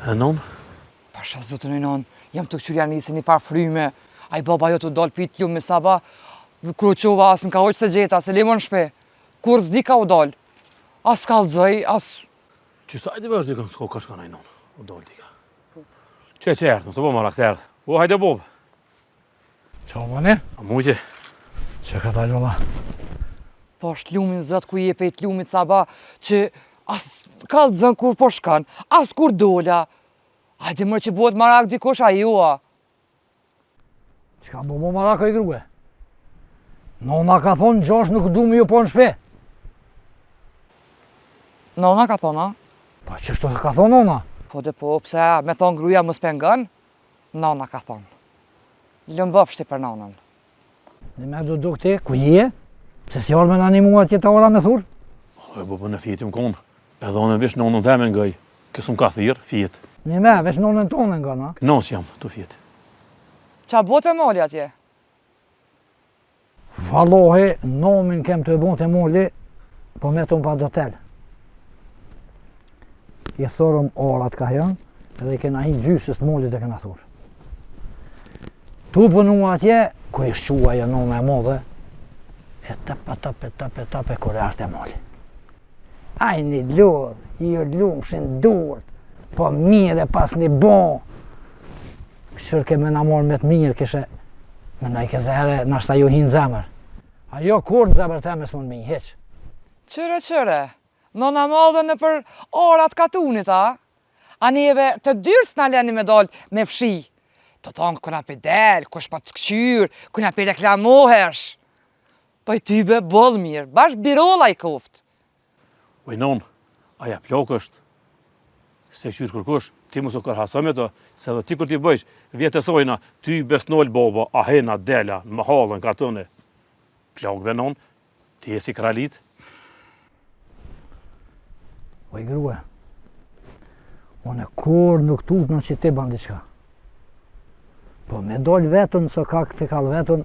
E non? Pasha zotën e non, jam të këqyrja nisi një farë fryme. Aj baba jo të dollë pit lumë me saba, kruqova as në ka hoqë se gjeta, se lemon shpe. Kur zdi ka u dollë. As ka lëzëj, as... Qësa ajde bësh dikën s'ko ka shkana i non, u dollë dika. Që ertë, nëse po marak se ertë. O, hajde bob. Qa mani? A mujtje? Që ka dalë valla? Po është lumin zët ku je pejt lumit saba, që as ka lëzën kur po shkan, as kur dolla. Hajde më që bëhet marak dikosh a joa. Qka bo marak e grue? Nona ka thonë gjosh nuk du me ju po në shpe. Nona ka thonë, a? Pa qështu ka thonë nona? Po dhe po, pse me thonë gruja më spengën, nona ka thonë. Lëmbëfshti për nonën. Në me do ti, ku je? Pse si orë me në animua tjeta ora me thur? E bo për në fjetim konë, edhe onë vish nonën teme ngëj, kësum ka thirë, fjet. Në me, vesh nonën tonë nga na? Kënos jam të fjet. Qa bote moli atje? Valohi, nomin kem të e bon të moli, po me të më pa dotel. I thorëm orat ka janë, edhe i kena hi gjysës të molit e kena thurë. Tu pënu atje, ku i shqua e nome e modhe, e tape, kur e ashtë e moli. Aj një lodhë, i o lumshin durët, po mire pas një bon. Këshër ke me në morë me të mirë, kishe, me në i ke zere, nashta ju hinë zemër. Ajo kur në zemër te me s'mon mi, heq. Qëre, nona madhe në për orat katunit, a? A njeve të dyrës në leni me dollë me fshi. Të thonë këna për del, kush pa të këqyrë, këna për reklamohesh. Po i tybe bëllë mirë, bash birolla i koft. Oj non, aja plok është, se qyrë kërkush, ti mësë kërhasëm e të, se dhe ti kur ti bëjsh, vjetësojna, ty besnol boba, ahena, dela, në mahallën, ka tëne. Plok be non, ti e si kralic. Oj grue, unë kur nuk tut në që ti ban diqka. Po me doll vetën, së ka fikall vetën,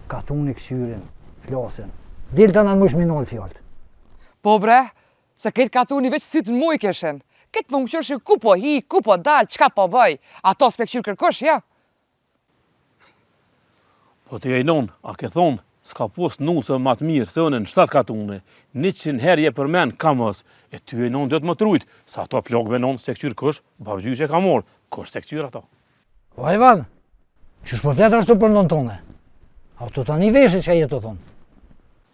ka tuni këqyrin, flasin. Dilë të në mësh minol fjallët. Po bre, se këtë katuni veç sytë në muj keshen. Këtë më mëshërshë ku po hi, ku po dal, qka po bëj. Ato s'pe këqyrë kërkosh, ja? Po të jajnon, a ke thonë, s'ka pos nusë më të mirë, se në 7 katune, 100 herje për men kamës, e ty jajnon dhe të më trujtë, sa ato plok benon se këqyrë kësh, babgjy që ka morë, kësh se këqyrë ato. O Ivan, qësh po fletë ashtu për ndonë tone? A të të një veshë që e të thonë?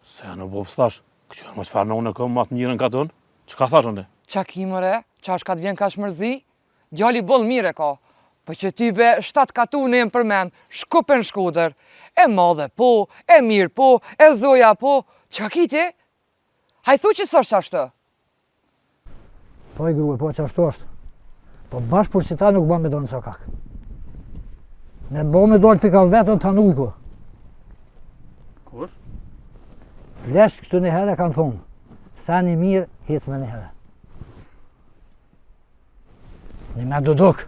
Se në bobë s'tash, këqyrë më qëfar në unë e këmë matë mirën ka tënë, që ka thashën dhe? Qa kimëre, qa është ka të vjen ka shmërzi, djali boll mire ka. Po që ty be 7 katune jem për men, shkupen shkuder, e madhe po, e mirë po, e zoja po, qa kiti? Hajthu që së është ashtë? Po i grue, po që ashtu është. Po bashkë për që ta nuk ba me do në sokak. Me bo me do në fikal vetën të anujko. Kush? Flesh këtu një herë kanë thonë, sa një mirë, hec me një herë. Një me duduk.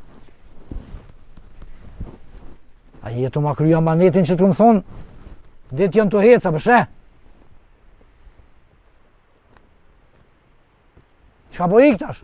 A jetu ma krya manetin që të më thonë, ditë jënë të heca, përshe? Qa po iktash?